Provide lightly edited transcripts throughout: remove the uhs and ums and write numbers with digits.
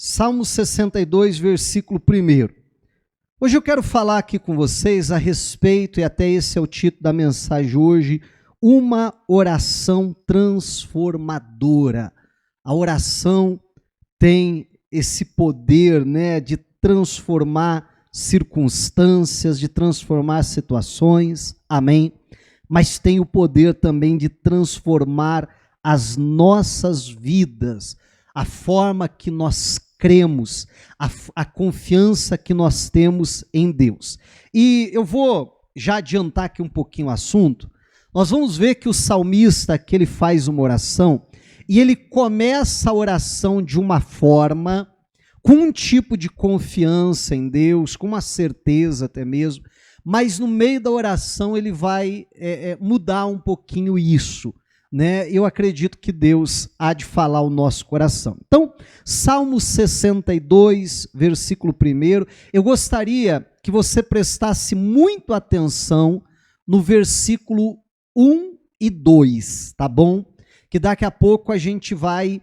Salmo 62, versículo 1. Hoje eu quero falar aqui com vocês a respeito, e até esse é o título da mensagem hoje, uma oração transformadora. A oração tem esse poder, de transformar circunstâncias, de transformar situações, amém? Mas tem o poder também de transformar as nossas vidas, a forma que nós cremos, a confiança que nós temos em Deus. E eu vou já adiantar aqui um pouquinho o assunto. Nós vamos ver que o salmista, que ele faz uma oração, e ele começa a oração de uma forma, com um tipo de confiança em Deus, com uma certeza até mesmo, mas no meio da oração ele vai mudar um pouquinho isso. Eu acredito que Deus há de falar ao nosso coração. Então, Salmo 62, versículo 1, eu gostaria que você prestasse muito atenção no versículo 1 e 2, tá bom? Que daqui a pouco a gente vai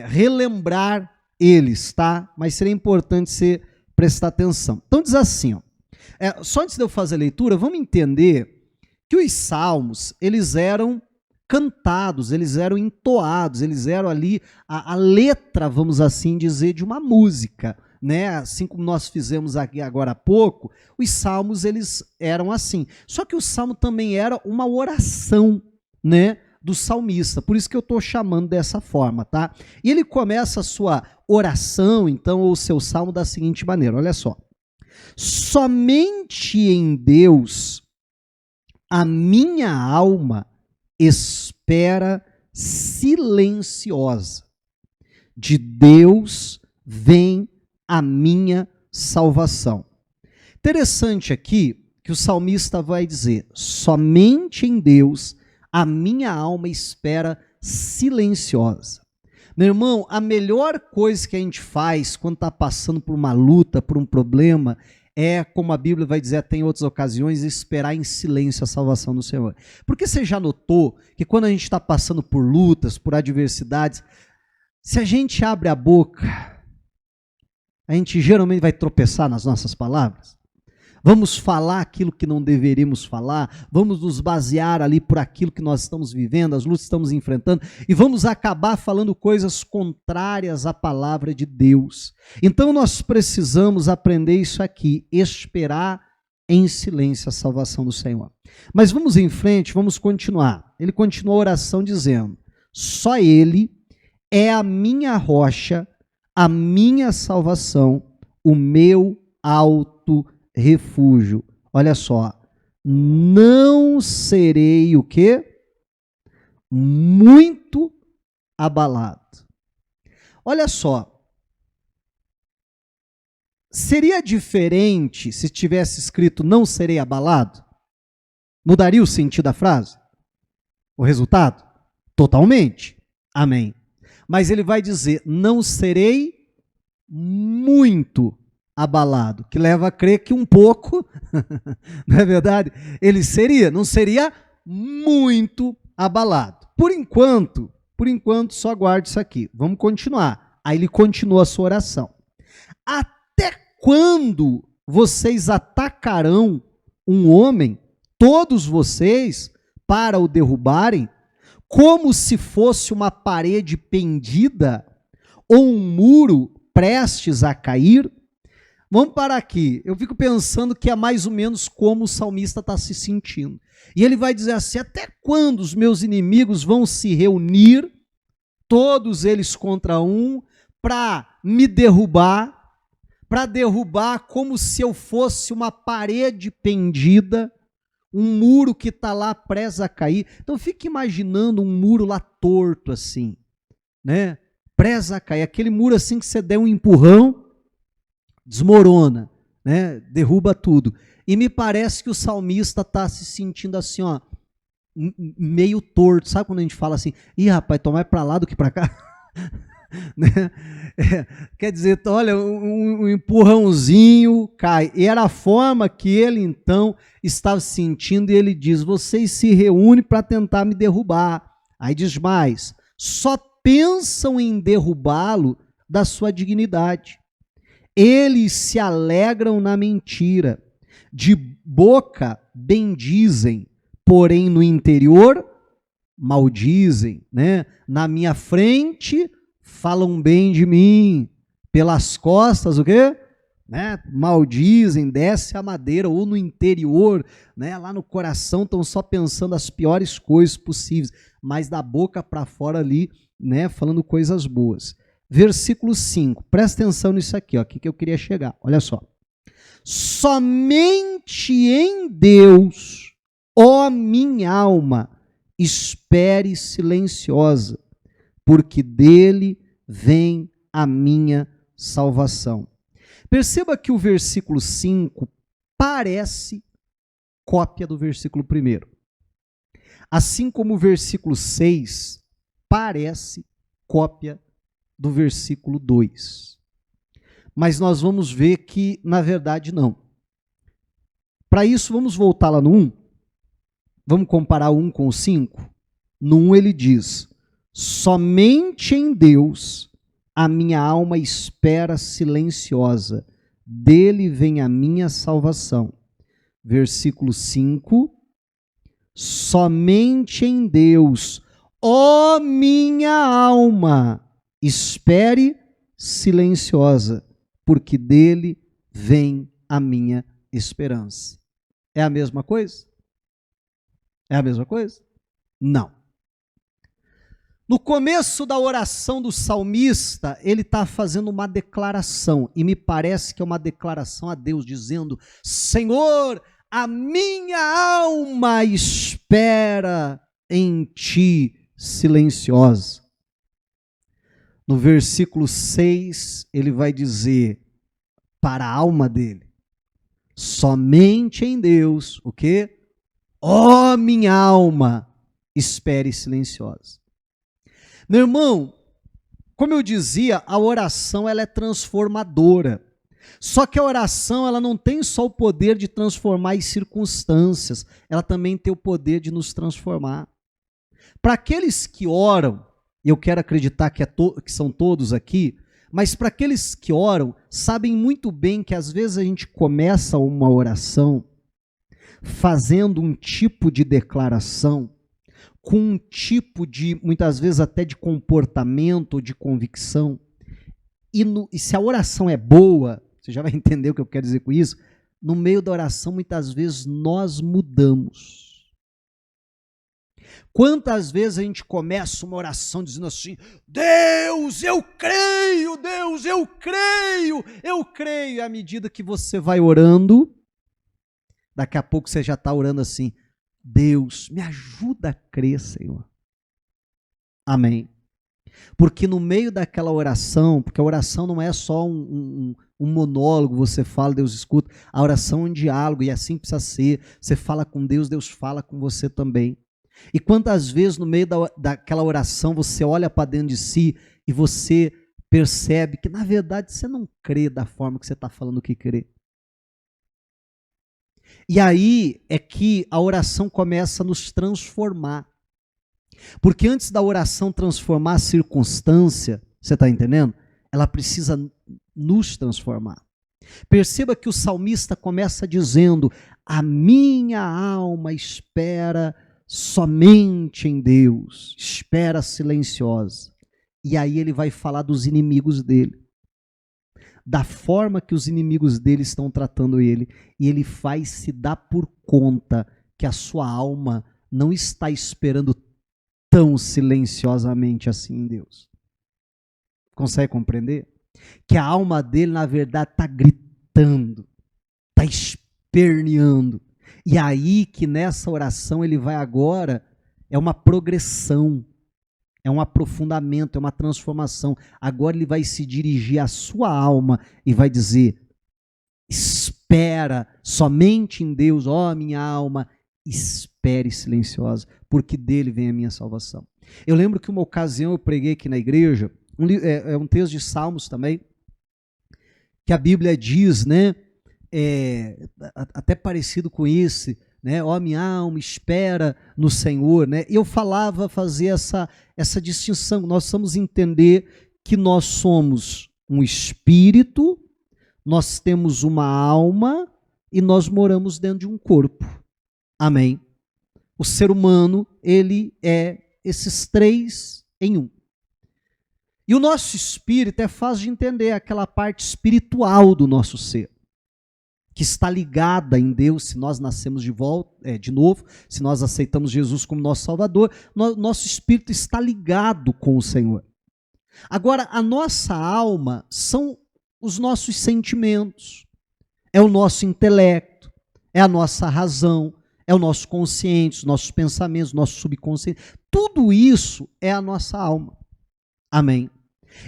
relembrar eles, tá? Mas seria importante você prestar atenção. Então diz assim, só antes de eu fazer a leitura, vamos entender que os salmos, eles eram cantados, eles eram entoados, eles eram ali a letra, vamos assim dizer, de uma música, Assim como nós fizemos aqui agora há pouco, os salmos eles eram assim. Só que o salmo também era uma oração, do salmista, por isso que eu estou chamando dessa forma, tá? E ele começa a sua oração, então, ou o seu salmo da seguinte maneira, olha só. Somente em Deus a minha alma espera silenciosa. De Deus vem a minha salvação. Interessante aqui que o salmista vai dizer, somente em Deus a minha alma espera silenciosa. Meu irmão, a melhor coisa que a gente faz quando está passando por uma luta, por um problema, como a Bíblia vai dizer até em outras ocasiões, esperar em silêncio a salvação do Senhor. Porque você já notou que quando a gente está passando por lutas, por adversidades, se a gente abre a boca, a gente geralmente vai tropeçar nas nossas palavras. Vamos falar aquilo que não deveríamos falar, vamos nos basear ali por aquilo que nós estamos vivendo, as lutas que estamos enfrentando, e vamos acabar falando coisas contrárias à palavra de Deus. Então nós precisamos aprender isso aqui, esperar em silêncio a salvação do Senhor. Mas vamos em frente, vamos continuar. Ele continua a oração dizendo, só Ele é a minha rocha, a minha salvação, o meu alto refúgio. Olha só, não serei o quê? Muito abalado. Olha só, seria diferente se tivesse escrito não serei abalado? Mudaria o sentido da frase? O resultado? Totalmente. Amém. Mas ele vai dizer, não serei muito abalado, que leva a crer que um pouco, não é verdade? Ele não seria muito abalado. Por enquanto, só aguarde isso aqui. Vamos continuar. Aí ele continua a sua oração. Até quando vocês atacarão um homem, todos vocês, para o derrubarem, como se fosse uma parede pendida ou um muro prestes a cair? Vamos parar aqui. Eu fico pensando que é mais ou menos como o salmista está se sentindo. E ele vai dizer assim, até quando os meus inimigos vão se reunir, todos eles contra um, para me derrubar, como se eu fosse uma parede pendida, um muro que está lá prestes a cair. Então fique imaginando um muro lá torto assim, prestes a cair. Aquele muro assim que você der um empurrão, desmorona, derruba tudo. E me parece que o salmista está se sentindo assim, meio torto. Sabe quando a gente fala assim, ih, rapaz, tô mais para lá do que para cá? Quer dizer, olha, um empurrãozinho cai. E era a forma que ele então estava se sentindo, e ele diz, vocês se reúnem para tentar me derrubar. Aí diz mais, só pensam em derrubá-lo da sua dignidade. Eles se alegram na mentira, de boca bendizem, porém no interior maldizem, né? Na minha frente falam bem de mim, pelas costas o quê? Né? Maldizem, desce a madeira, ou no interior, né? Lá no coração estão só pensando as piores coisas possíveis, mas da boca para fora ali, né? Falando coisas boas. Versículo 5, presta atenção nisso aqui, ó, aqui que eu queria chegar, olha só. Somente em Deus, ó minha alma, espere silenciosa, porque dele vem a minha salvação. Perceba que o versículo 5 parece cópia do versículo 1. Assim como o versículo 6 parece cópia do versículo 2. Mas nós vamos ver que, na verdade, não. Para isso, vamos voltar lá no 1. Vamos comparar o 1 com o 5? No 1 ele diz: somente em Deus a minha alma espera silenciosa, dele vem a minha salvação. Versículo 5, somente em Deus, ó minha alma, espere silenciosa, porque dele vem a minha esperança. É a mesma coisa? É a mesma coisa? Não. No começo da oração do salmista, ele está fazendo uma declaração, e me parece que é uma declaração a Deus, dizendo: Senhor, a minha alma espera em ti, silenciosa. No versículo 6, ele vai dizer para a alma dele: somente em Deus, o quê? Ó minha alma, espere silenciosa. Meu irmão, como eu dizia, a oração ela é transformadora. Só que a oração ela não tem só o poder de transformar as circunstâncias, ela também tem o poder de nos transformar. Para aqueles que oram, e eu quero acreditar que são todos aqui, mas para aqueles que oram, sabem muito bem que às vezes a gente começa uma oração fazendo um tipo de declaração, com um tipo de, muitas vezes até de comportamento, de convicção, e se a oração é boa, você já vai entender o que eu quero dizer com isso, no meio da oração muitas vezes nós mudamos. Quantas vezes a gente começa uma oração dizendo assim: Deus, eu creio, Deus, eu creio, e à medida que você vai orando, daqui a pouco você já está orando assim: Deus, me ajuda a crer, Senhor. Amém. Porque no meio daquela oração, porque a oração não é só um monólogo, você fala, Deus escuta, a oração é um diálogo, e assim precisa ser. Você fala com Deus, Deus fala com você também. E quantas vezes no meio daquela oração você olha para dentro de si e você percebe que na verdade você não crê da forma que você está falando que crê. E aí é que a oração começa a nos transformar. Porque antes da oração transformar a circunstância, você está entendendo? Ela precisa nos transformar. Perceba que o salmista começa dizendo: a minha alma espera somente em Deus, espera silenciosa. E aí ele vai falar dos inimigos dele, da forma que os inimigos dele estão tratando ele, e ele faz se dar por conta que a sua alma não está esperando tão silenciosamente assim em Deus. Consegue compreender? Que a alma dele, na verdade, está gritando, está esperneando. E aí que nessa oração ele vai agora, é uma progressão, é um aprofundamento, é uma transformação. Agora ele vai se dirigir à sua alma e vai dizer: espera somente em Deus, ó minha alma, espere silenciosa, porque dele vem a minha salvação. Eu lembro que uma ocasião eu preguei aqui na igreja, é um texto de Salmos também, que a Bíblia diz, né, até parecido com esse, né, ó minha alma, espera no Senhor, né, e eu fazia essa distinção, nós precisamos entender que nós somos um espírito, nós temos uma alma e nós moramos dentro de um corpo. Amém? O ser humano, ele é esses três em um. E o nosso espírito é fácil de entender, aquela parte espiritual do nosso ser, que está ligada em Deus. Se nós nascemos de novo, se nós aceitamos Jesus como nosso Salvador, nosso espírito está ligado com o Senhor. Agora, a nossa alma são os nossos sentimentos, é o nosso intelecto, é a nossa razão, é o nosso consciente, os nossos pensamentos, o nosso subconsciente. Tudo isso é a nossa alma. Amém?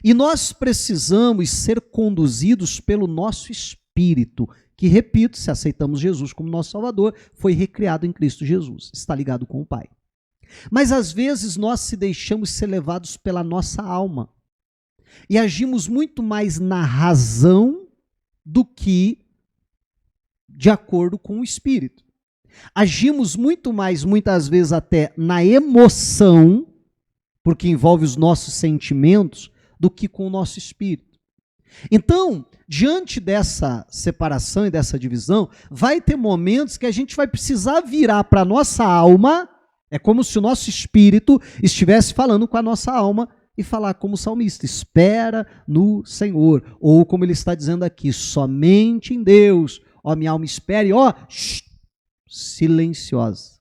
E nós precisamos ser conduzidos pelo nosso espírito, que, repito, se aceitamos Jesus como nosso Salvador, foi recriado em Cristo Jesus, está ligado com o Pai. Mas às vezes nós se deixamos ser levados pela nossa alma e agimos muito mais na razão do que de acordo com o espírito. Agimos muito mais, muitas vezes até na emoção, porque envolve os nossos sentimentos, do que com o nosso espírito. Então, diante dessa separação e dessa divisão, vai ter momentos que a gente vai precisar virar para a nossa alma, é como se o nosso espírito estivesse falando com a nossa alma e falar como o salmista, espera no Senhor, ou como ele está dizendo aqui, somente em Deus, ó minha alma espere, ó, silenciosa.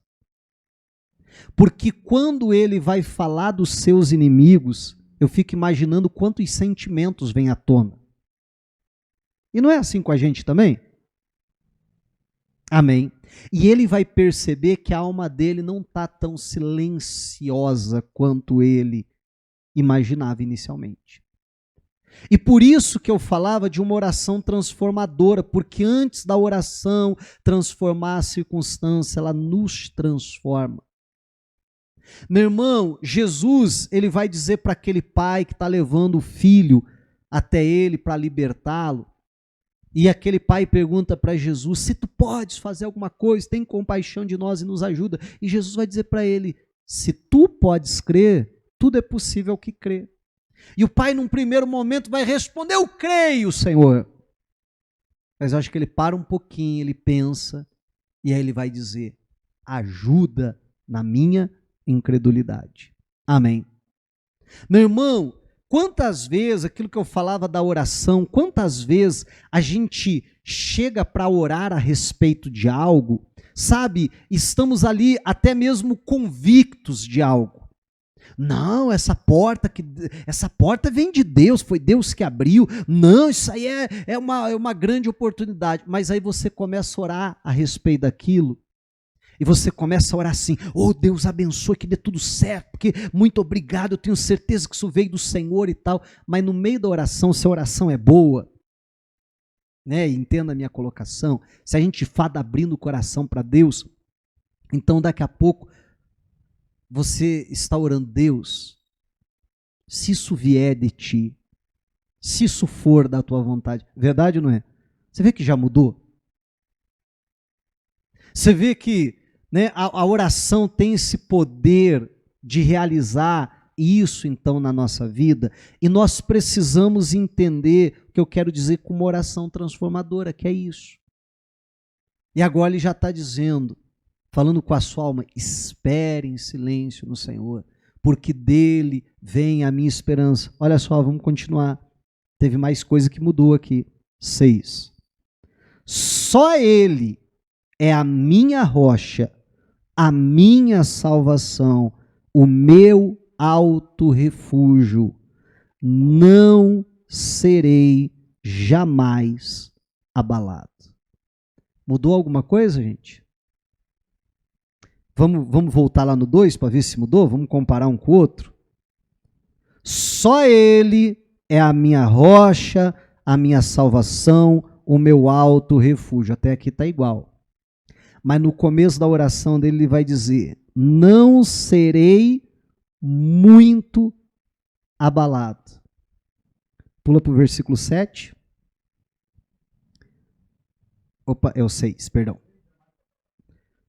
Porque quando ele vai falar dos seus inimigos, eu fico imaginando quantos sentimentos vêm à tona. E não é assim com a gente também? Amém. E ele vai perceber que a alma dele não está tão silenciosa quanto ele imaginava inicialmente. E por isso que eu falava de uma oração transformadora, porque antes da oração transformar a circunstância, ela nos transforma. Meu irmão, Jesus, ele vai dizer para aquele pai que está levando o filho até ele para libertá-lo, e aquele pai pergunta para Jesus, se tu podes fazer alguma coisa, tem compaixão de nós e nos ajuda. E Jesus vai dizer para ele, se tu podes crer, tudo é possível ao que crê. E o pai, num primeiro momento, vai responder, eu creio, Senhor. Mas eu acho que ele para um pouquinho, ele pensa, e aí ele vai dizer, ajuda na minha incredulidade. Amém. Meu irmão, quantas vezes, aquilo que eu falava da oração, quantas vezes a gente chega para orar a respeito de algo, sabe, estamos ali até mesmo convictos de algo. Não, essa porta vem de Deus, foi Deus que abriu. Não, isso aí é uma grande oportunidade. Mas aí você começa a orar a respeito daquilo, e você começa a orar assim, oh Deus abençoe, que dê tudo certo, porque muito obrigado, eu tenho certeza que isso veio do Senhor e tal. Mas no meio da oração, se a oração é boa, né, entenda a minha colocação, se a gente fada abrindo o coração para Deus, então daqui a pouco você está orando, Deus, se isso vier de ti, se isso for da tua vontade, verdade ou não é? Você vê que já mudou? Você vê que, né, a oração tem esse poder de realizar isso então na nossa vida, e nós precisamos entender o que eu quero dizer com uma oração transformadora, que é isso. E agora ele já está dizendo, falando com a sua alma, espere em silêncio no Senhor, porque dele vem a minha esperança. Olha só, vamos continuar. Teve mais coisa que mudou aqui. 6. Só ele é a minha rocha, a minha salvação, o meu alto refúgio. Não serei jamais abalado. Mudou alguma coisa, gente? Vamos voltar lá no 2 para ver se mudou? Vamos comparar um com o outro? Só ele é a minha rocha, a minha salvação, o meu alto refúgio. Até aqui está igual. Mas no começo da oração dele, ele vai dizer, não serei muito abalado. Pula para o versículo 7. Opa, é o 6, perdão.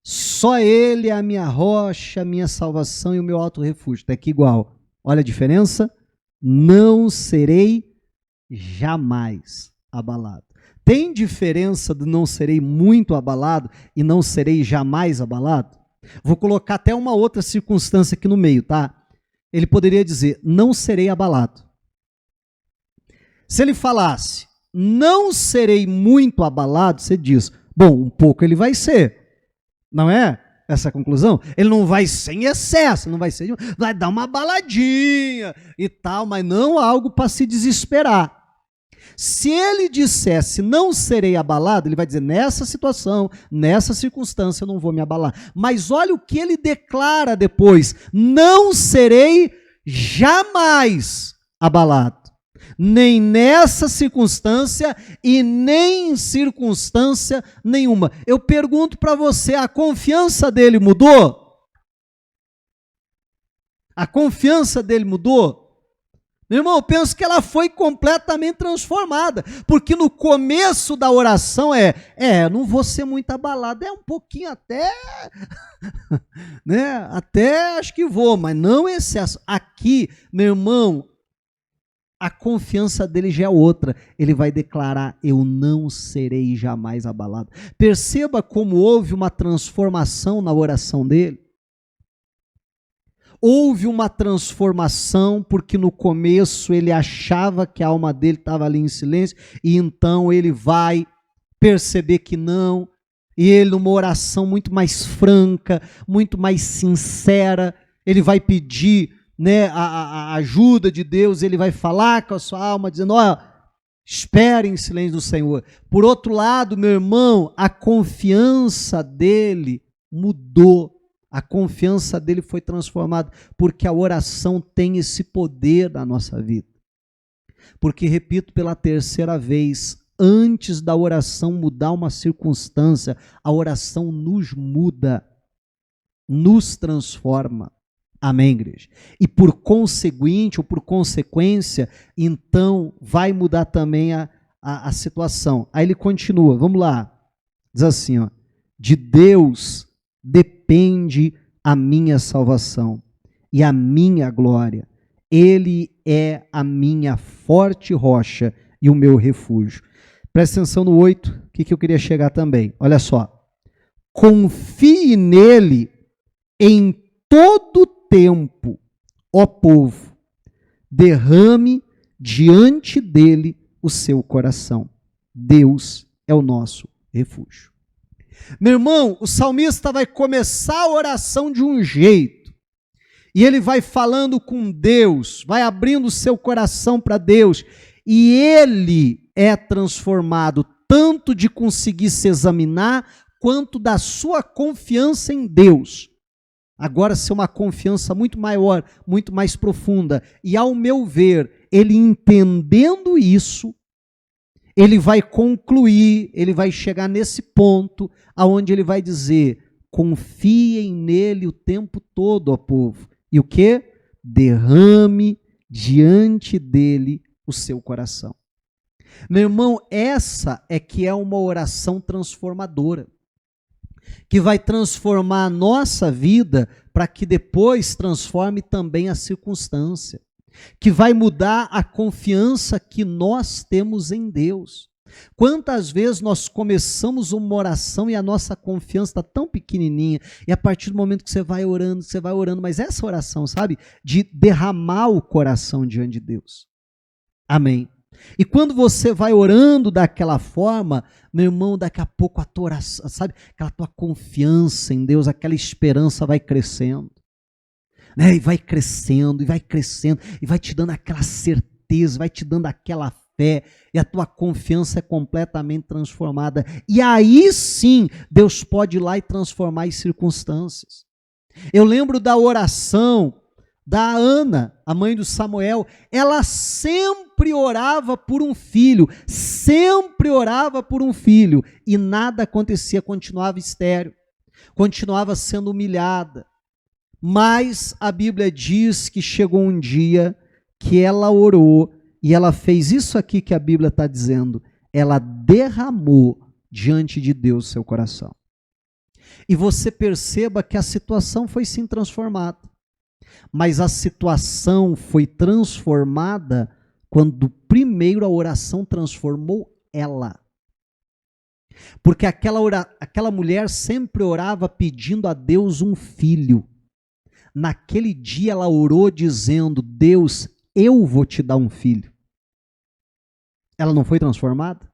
Só ele é a minha rocha, a minha salvação e o meu alto refúgio. Está aqui igual. Olha a diferença. não serei jamais abalado. Tem diferença do não serei muito abalado e não serei jamais abalado? Vou colocar até uma outra circunstância aqui no meio, tá? Ele poderia dizer, não serei abalado. Se ele falasse, não serei muito abalado, você diz, bom, um pouco ele vai ser. Não é essa a conclusão? Ele não vai ser em excesso, não vai ser, vai dar uma abaladinha e tal, mas não algo para se desesperar. Se ele dissesse, não serei abalado, ele vai dizer, nessa situação, nessa circunstância, eu não vou me abalar. Mas olha o que ele declara depois, não serei jamais abalado. Nem nessa circunstância e nem em circunstância nenhuma. Eu pergunto para você, a confiança dele mudou? A confiança dele mudou? Meu irmão, eu penso que ela foi completamente transformada, porque no começo da oração não vou ser muito abalado, um pouquinho até, né, até acho que vou, mas não excesso. Aqui, meu irmão, a confiança dele já é outra, ele vai declarar, eu não serei jamais abalado. Perceba como houve uma transformação na oração dele. Houve uma transformação porque no começo ele achava que a alma dele estava ali em silêncio e então ele vai perceber que não, e ele numa oração muito mais franca, muito mais sincera, ele vai pedir, né, a ajuda de Deus, ele vai falar com a sua alma dizendo, espere em silêncio do Senhor. Por outro lado, meu irmão, a confiança dele mudou. A confiança dele foi transformada, porque a oração tem esse poder na nossa vida. Porque, repito pela terceira vez, antes da oração mudar uma circunstância, a oração nos muda, nos transforma. Amém, igreja? E por conseguinte, ou por consequência, então vai mudar também a situação. Aí ele continua, vamos lá, diz assim, de Deus depende a minha salvação e a minha glória. Ele é a minha forte rocha e o meu refúgio. Presta atenção no 8, o que eu queria chegar também. Olha só. Confie nele em todo tempo, ó povo. Derrame diante dele o seu coração. Deus é o nosso refúgio. Meu irmão, o salmista vai começar a oração de um jeito, e ele vai falando com Deus, vai abrindo o seu coração para Deus, e ele é transformado tanto de conseguir se examinar, quanto da sua confiança em Deus. Agora ser uma confiança muito maior, muito mais profunda, e ao meu ver, ele entendendo isso, ele vai concluir, ele vai chegar nesse ponto, aonde ele vai dizer, confiem nele o tempo todo, ó povo. E o quê? Derrame diante dele o seu coração. Meu irmão, essa é que é uma oração transformadora, que vai transformar a nossa vida para que depois transforme também a circunstância, que vai mudar a confiança que nós temos em Deus. Quantas vezes nós começamos uma oração e a nossa confiança está tão pequenininha, e a partir do momento que você vai orando, mas essa oração, sabe, de derramar o coração diante de Deus. Amém. E quando você vai orando daquela forma, meu irmão, daqui a pouco a tua oração, sabe, aquela tua confiança em Deus, aquela esperança vai crescendo. Né? E vai crescendo, e vai te dando aquela certeza, vai te dando aquela fé, e a tua confiança é completamente transformada. E aí sim, Deus pode ir lá e transformar as circunstâncias. Eu lembro da oração da Ana, a mãe do Samuel, ela sempre orava por um filho, e nada acontecia, continuava estéril, continuava sendo humilhada. Mas a Bíblia diz que chegou um dia que ela orou e ela fez isso aqui que a Bíblia está dizendo. Ela derramou diante de Deus seu coração. E você perceba que a situação foi sim transformada. Mas a situação foi transformada quando primeiro a oração transformou ela. Porque aquela mulher sempre orava pedindo a Deus um filho. Naquele dia ela orou dizendo: Deus, eu vou te dar um filho. Ela não foi transformada?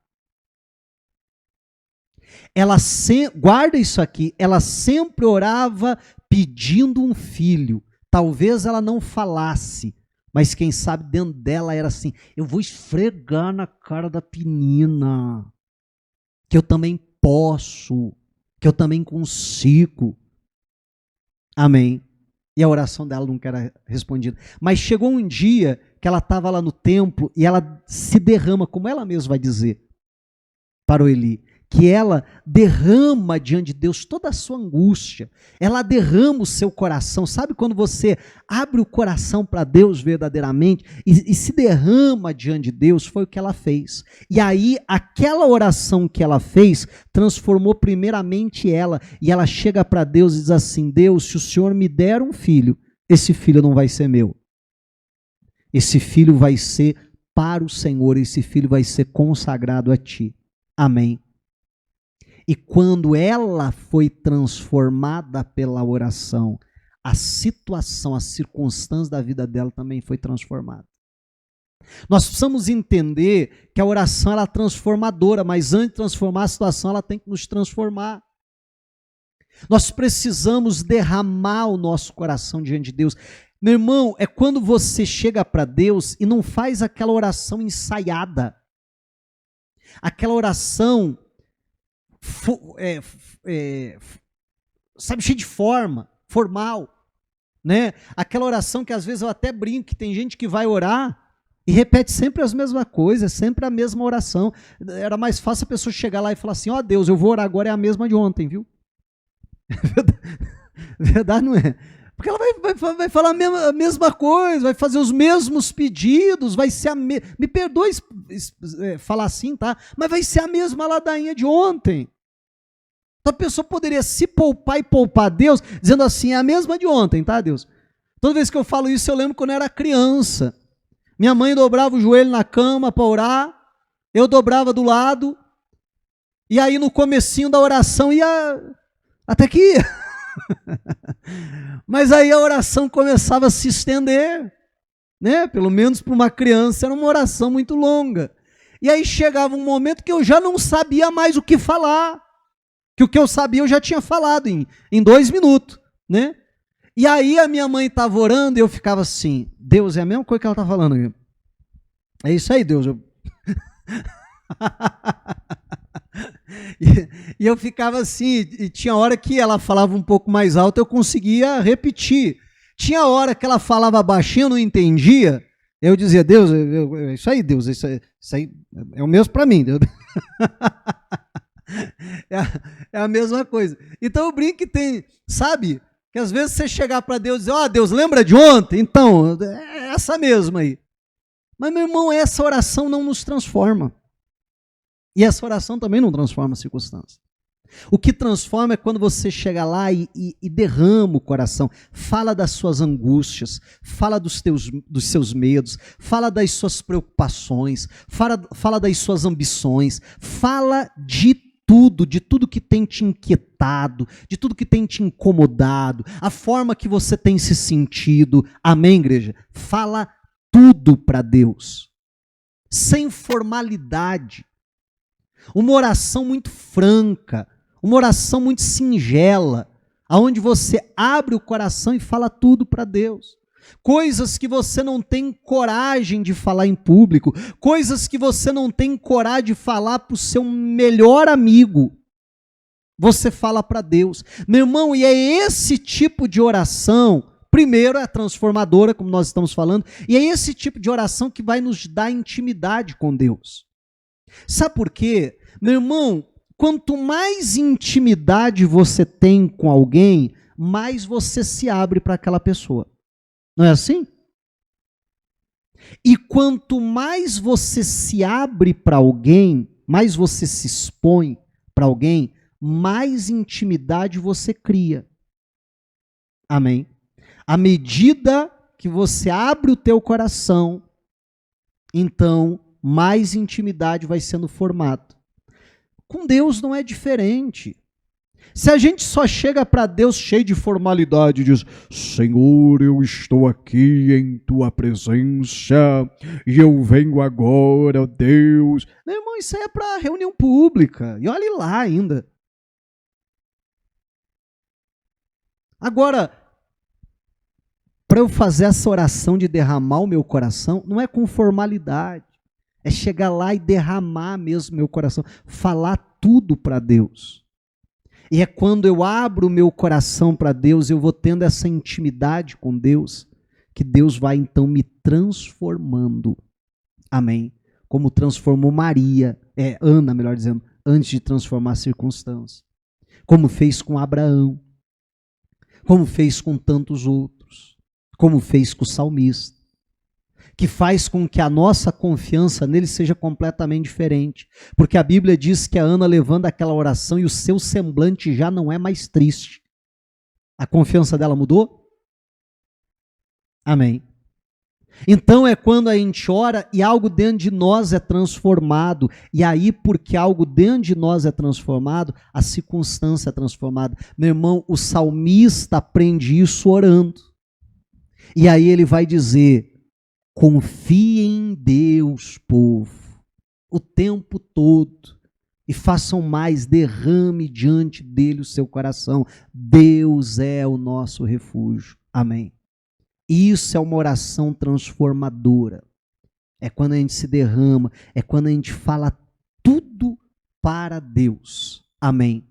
Guarda isso aqui, ela sempre orava pedindo um filho. Talvez ela não falasse, mas quem sabe dentro dela era assim: eu vou esfregar na cara da menina, que eu também posso, que eu também consigo. Amém. E a oração dela nunca era respondida. Mas chegou um dia que ela estava lá no templo e ela se derrama, como ela mesma vai dizer para o Eli, que ela derrama diante de Deus toda a sua angústia, ela derrama o seu coração. Sabe quando você abre o coração para Deus verdadeiramente e se derrama diante de Deus? Foi o que ela fez. E aí, aquela oração que ela fez transformou primeiramente ela, e ela chega para Deus e diz assim: Deus, se o Senhor me der um filho, esse filho não vai ser meu. Esse filho vai ser para o Senhor, esse filho vai ser consagrado a Ti. Amém. E quando ela foi transformada pela oração, a situação, as circunstâncias da vida dela também foi transformada. Nós precisamos entender que a oração ela é transformadora, mas antes de transformar a situação, ela tem que nos transformar. Nós precisamos derramar o nosso coração diante de Deus. Meu irmão, é quando você chega para Deus e não faz aquela oração ensaiada. Aquela oração sabe, cheio de formal, né? Aquela oração que às vezes eu até brinco, que tem gente que vai orar e repete sempre as mesmas coisas, sempre a mesma oração. Era mais fácil a pessoa chegar lá e falar assim: ó Deus, eu vou orar agora, é a mesma de ontem, viu? Verdade, não é? Porque ela vai falar a mesma coisa, vai fazer os mesmos pedidos, vai ser me perdoe falar assim, tá? Mas vai ser a mesma ladainha de ontem. Então a pessoa poderia se poupar e poupar Deus, dizendo assim: é a mesma de ontem, tá, Deus? Toda vez que eu falo isso, eu lembro quando eu era criança. Minha mãe dobrava o joelho na cama para orar, eu dobrava do lado, e aí no comecinho da oração ia, até que ia. Mas aí a oração começava a se estender, né? Pelo menos para uma criança era uma oração muito longa. E aí chegava um momento que eu já não sabia mais o que falar, que o que eu sabia eu já tinha falado em 2 minutos, né? E aí a minha mãe estava orando e eu ficava assim: Deus, é a mesma coisa que ela está falando aqui. É isso aí, Deus. E eu ficava assim, e tinha hora que ela falava um pouco mais alto, eu conseguia repetir. Tinha hora que ela falava baixinho, eu não entendia, eu dizia: Deus, é isso aí, Deus, isso aí é o mesmo para mim, Deus. É a mesma coisa. Então eu brinco que tem, sabe, que às vezes você chegar para Deus e dizer: ó Deus, lembra de ontem? Então, é essa mesma aí. Mas meu irmão, essa oração não nos transforma. E essa oração também não transforma a circunstância. O que transforma é quando você chega lá e derrama o coração, fala das suas angústias, fala dos seus medos, fala das suas preocupações, fala das suas ambições, fala de tudo que tem te inquietado, de tudo que tem te incomodado, a forma que você tem se sentido. Amém, igreja? Fala tudo para Deus, sem formalidade. Uma oração muito franca, uma oração muito singela, onde você abre o coração e fala tudo para Deus. Coisas que você não tem coragem de falar em público, coisas que você não tem coragem de falar para o seu melhor amigo, você fala para Deus. Meu irmão, e é esse tipo de oração, primeiro é transformadora, como nós estamos falando, e é esse tipo de oração que vai nos dar intimidade com Deus. Sabe por quê? Meu irmão, quanto mais intimidade você tem com alguém, mais você se abre para aquela pessoa. Não é assim? E quanto mais você se abre para alguém, mais você se expõe para alguém, mais intimidade você cria. Amém? À medida que você abre o teu coração, então mais intimidade vai sendo formada. Com Deus não é diferente. Se a gente só chega para Deus cheio de formalidade e diz: Senhor, eu estou aqui em tua presença e eu venho agora, ó Deus. Meu irmão, isso aí é para reunião pública. E olhe lá ainda. Agora, para eu fazer essa oração de derramar o meu coração, não é com formalidade. É chegar lá e derramar mesmo meu coração. Falar tudo para Deus. E é quando eu abro o meu coração para Deus, eu vou tendo essa intimidade com Deus, que Deus vai então me transformando. Amém? Como transformou Ana, melhor dizendo, antes de transformar a circunstância. Como fez com Abraão. Como fez com tantos outros. Como fez com o salmista. Que faz com que a nossa confiança nele seja completamente diferente. Porque a Bíblia diz que a Ana levanta aquela oração e o seu semblante já não é mais triste. A confiança dela mudou? Amém. Então é quando a gente ora e algo dentro de nós é transformado. E aí, porque algo dentro de nós é transformado, a circunstância é transformada. Meu irmão, o salmista aprende isso orando. E aí ele vai dizer: confie em Deus, povo, o tempo todo, e façam mais, derrame diante dele o seu coração. Deus é o nosso refúgio. Amém. Isso é uma oração transformadora. É quando a gente se derrama, é quando a gente fala tudo para Deus. Amém.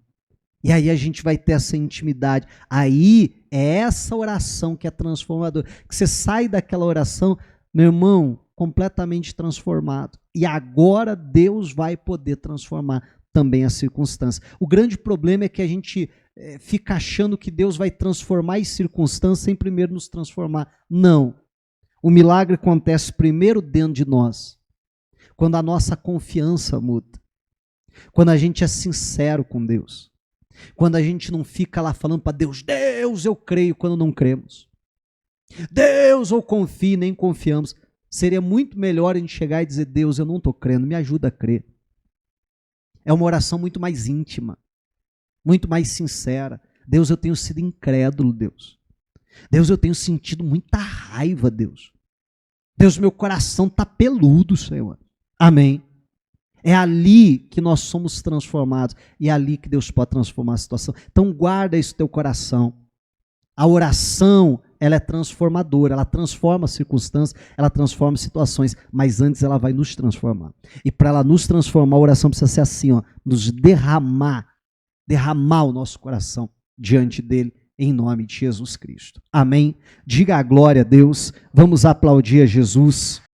E aí a gente vai ter essa intimidade. Aí é essa oração que é transformadora. Que você sai daquela oração, meu irmão, completamente transformado. E agora Deus vai poder transformar também a circunstância. O grande problema é que a gente fica achando que Deus vai transformar as circunstâncias sem primeiro nos transformar. Não. O milagre acontece primeiro dentro de nós. Quando a nossa confiança muda. Quando a gente é sincero com Deus. Quando a gente não fica lá falando para Deus: Deus, eu creio, quando não cremos. Deus, eu confio, nem confiamos. Seria muito melhor a gente chegar e dizer: Deus, eu não estou crendo, me ajuda a crer. É uma oração muito mais íntima, muito mais sincera. Deus, eu tenho sido incrédulo, Deus. Deus, eu tenho sentido muita raiva, Deus. Deus, meu coração está peludo, Senhor. Amém. É ali que nós somos transformados. E é ali que Deus pode transformar a situação. Então guarda isso no teu coração. A oração, ela é transformadora, ela transforma circunstâncias, ela transforma situações, mas antes ela vai nos transformar. E para ela nos transformar, a oração precisa ser assim, ó, nos derramar o nosso coração diante dele, em nome de Jesus Cristo. Amém? Diga a glória a Deus, vamos aplaudir a Jesus.